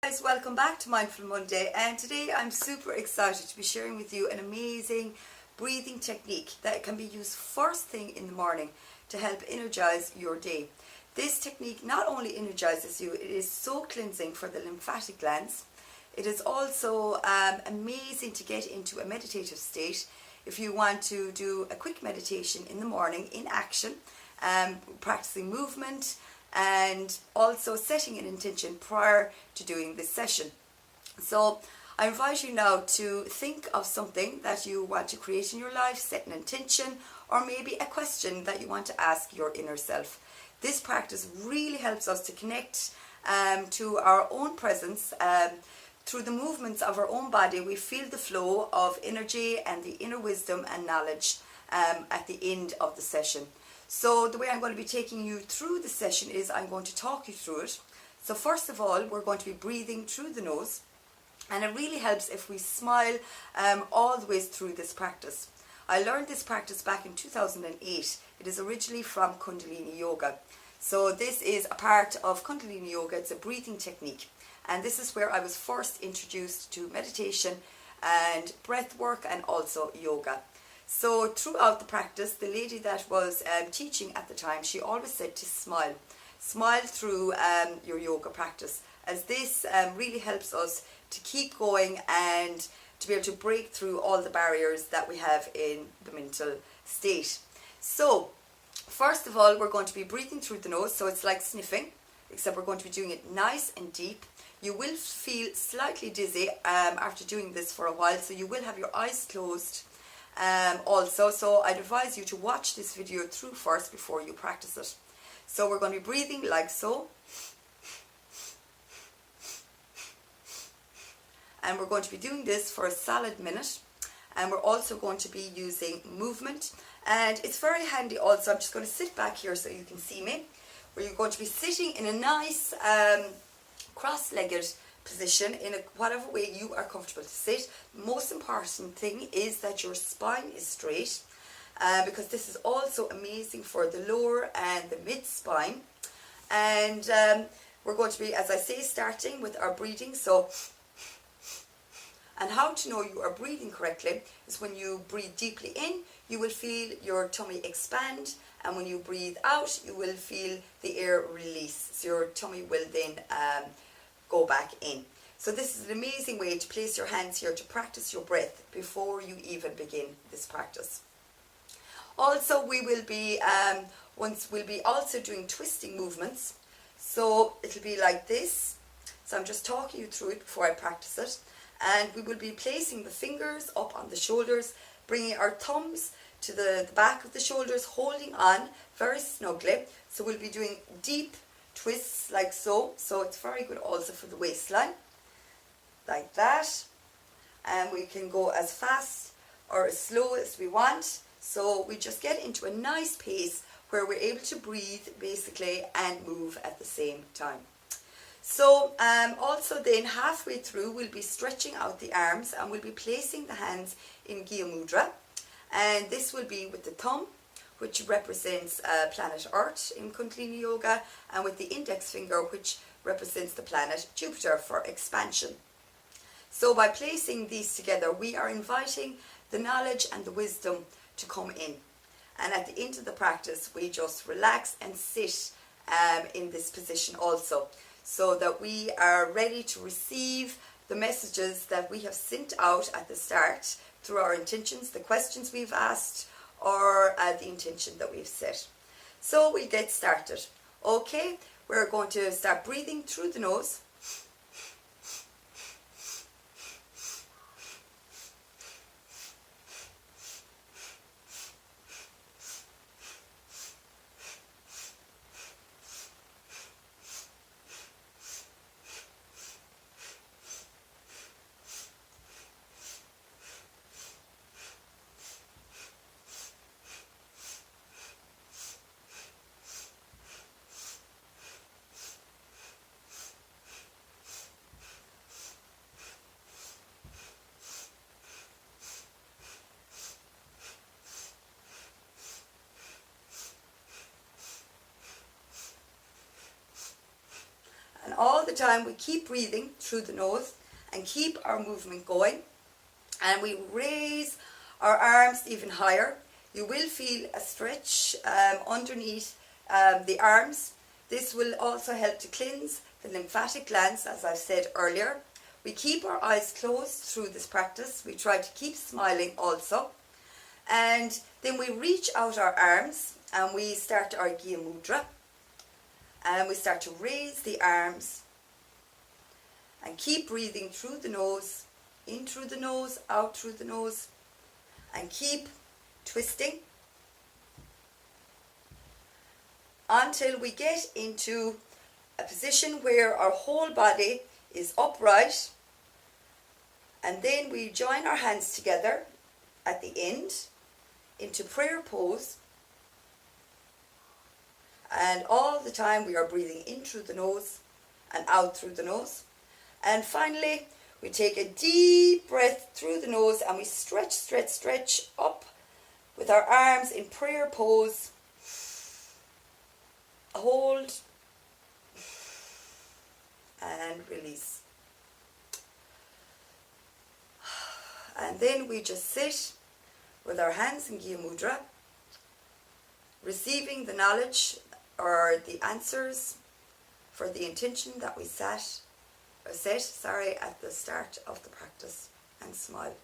Guys, welcome back to Mindful Monday, and today I'm super excited to be sharing with you an amazing breathing technique that can be used first thing in the morning to help energize your day. This technique not only energizes you, it is so cleansing for the lymphatic glands. It is also amazing to get into a meditative state if you want to do a quick meditation in the morning in action, practicing movement, and also setting an intention prior to doing this session. So I invite you now to think of something that you want to create in your life, set an intention, or maybe a question that you want to ask your inner self. This practice really helps us to connect to our own presence. Through the movements of our own body, we feel the flow of energy and the inner wisdom and knowledge at the end of the session. So the way I'm going to be taking you through the session is I'm going to talk you through it. So first of all, we're going to be breathing through the nose, and it really helps if we smile all the way through this practice. I learned this practice back in 2008. It is originally from Kundalini yoga. So this is a part of Kundalini yoga. It's a breathing technique, and this is where I was first introduced to meditation and breath work and also yoga. So throughout the practice, the lady that was teaching at the time, she always said to smile. Smile through your yoga practice, as this really helps us to keep going and to be able to break through all the barriers that we have in the mental state. So first of all, we're going to be breathing through the nose, so it's like sniffing, except we're going to be doing it nice and deep. You will feel slightly dizzy after doing this for a while, so you will have your eyes closed. Also, so I'd advise you to watch this video through first before you practice it. So we're going to be breathing like so, and we're going to be doing this for a solid minute, and we're also going to be using movement, and it's very handy also. I'm just going to sit back here so you can see me, where you're going to be sitting in a nice cross-legged position in whatever way you are comfortable to sit. Most important thing is that your spine is straight, because this is also amazing for the lower and the mid spine. And we're going to be, as I say, starting with our breathing. So, and how to know you are breathing correctly is when you breathe deeply in, you will feel your tummy expand, and when you breathe out, you will feel the air release. So your tummy will then go back in. So this is an amazing way to place your hands here to practice your breath before you even begin this practice. Also, we will be also doing twisting movements. So it'll be like this. So I'm just talking you through it before I practice it. And we will be placing the fingers up on the shoulders, bringing our thumbs to the back of the shoulders, holding on very snugly. So we'll be doing deep twists like so. So it's very good also for the waistline, like that. And we can go as fast or as slow as we want. So we just get into a nice pace where we're able to breathe basically and move at the same time. So also then halfway through, we'll be stretching out the arms, and we'll be placing the hands in Gya Mudra. And this will be with the thumb, which represents planet Earth in Kundalini yoga, and with the index finger, which represents the planet Jupiter for expansion. So by placing these together, we are inviting the knowledge and the wisdom to come in. And at the end of the practice, we just relax and sit in this position also, so that we are ready to receive the messages that we have sent out at the start through our intentions, the questions we've asked, or the intention that we've set. So we get started. Okay, we're going to start breathing through the nose. time we keep breathing through the nose and keep our movement going, and we raise our arms even higher. You will feel a stretch underneath the arms. This will also help to cleanse the lymphatic glands, as I've said earlier. We keep our eyes closed through this practice. We try to keep smiling also. And then we reach out our arms and we start our Gya Mudra. And we start to raise the arms and keep breathing through the nose, in through the nose, out through the nose, and keep twisting until we get into a position where our whole body is upright, and then we join our hands together at the end into prayer pose, and all the time we are breathing in through the nose and out through the nose. And finally we take a deep breath through the nose and we stretch up with our arms in prayer pose. Hold and release. And then we just sit with our hands in Gya Mudra, receiving the knowledge or the answers for the intention that we set at the start of the practice, and smile.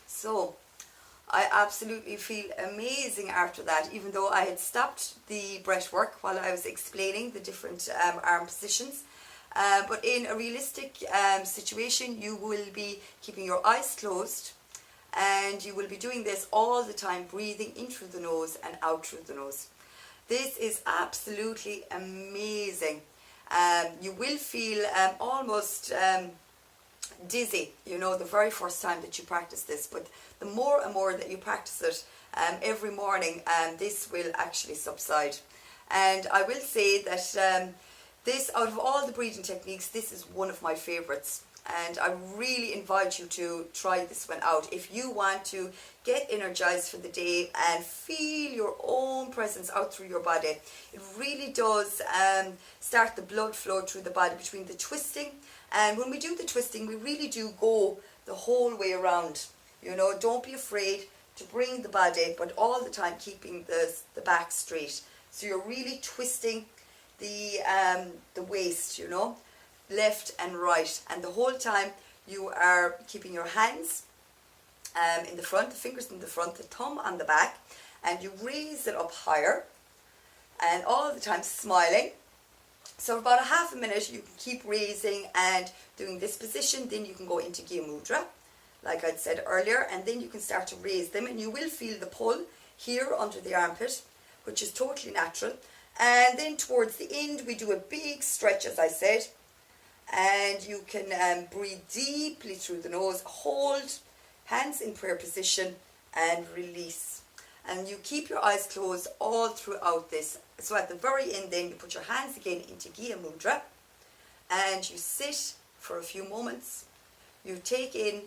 So I absolutely feel amazing after that, even though I had stopped the breath work while I was explaining the different arm positions. But in a realistic situation, you will be keeping your eyes closed, and you will be doing this all the time, breathing in through the nose and out through the nose. This is absolutely amazing. You will feel almost dizzy, you know, the very first time that you practice this, but the more and more that you practice it every morning, this will actually subside. And I will say that this, out of all the breathing techniques, this is one of my favorites, and I really invite you to try this one out if you want to get energized for the day and feel your own presence out through your body. It really does start the blood flow through the body between the twisting. And when we do the twisting, we really do go the whole way around. You know, don't be afraid to bring the body, but all the time keeping the back straight. So you're really twisting the waist, you know, left and right. And the whole time you are keeping your hands in the front, the fingers in the front, the thumb on the back, and you raise it up higher, and all the time smiling. So about a half a minute you can keep raising and doing this position. Then you can go into Gya Mudra, like I'd said earlier, and then you can start to raise them, and you will feel the pull here under the armpit, which is totally natural. And then towards the end we do a big stretch, as I said, and you can breathe deeply through the nose, hold, hands in prayer position, and release. And you keep your eyes closed all throughout this. So at the very end then you put your hands again into Gya Mudra, and you sit for a few moments. You take in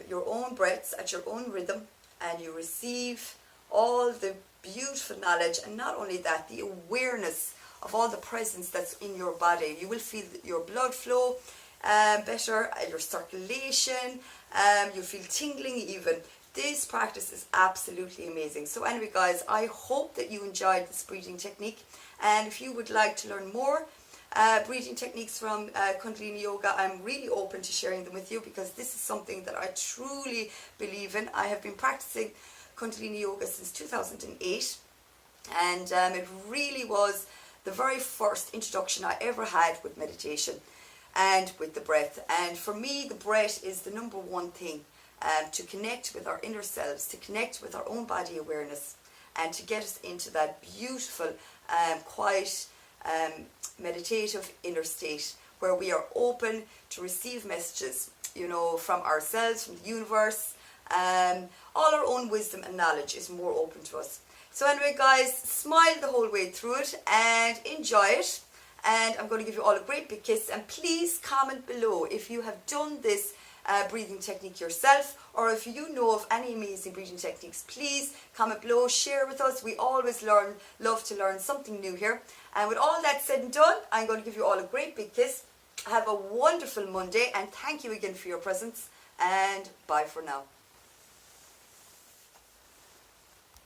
your own breaths at your own rhythm, and you receive all the beautiful knowledge, and not only that, the awareness of all the presence that's in your body. You will feel your blood flow better, your circulation, you feel tingling even. This practice is absolutely amazing. So anyway guys, I hope that you enjoyed this breathing technique, and if you would like to learn more breathing techniques from Kundalini Yoga, I'm really open to sharing them with you, because this is something that I truly believe in. I have been practicing Kundalini Yoga since 2008, and it really was the very first introduction I ever had with meditation and with the breath. And for me, the breath is the number one thing to connect with our inner selves, to connect with our own body awareness, and to get us into that beautiful, quiet, meditative inner state where we are open to receive messages, you know, from ourselves, from the universe. All our own wisdom and knowledge is more open to us. So anyway guys, smile the whole way through it and enjoy it. and I'm going to give you all a great big kiss. And please comment below if you have done this breathing technique yourself, or if you know of any amazing breathing techniques. Please comment below, share with us. We always love to learn something new here. And with all that said and done, I'm going to give you all a great big kiss. Have a wonderful Monday, and thank you again for your presence, and bye for now.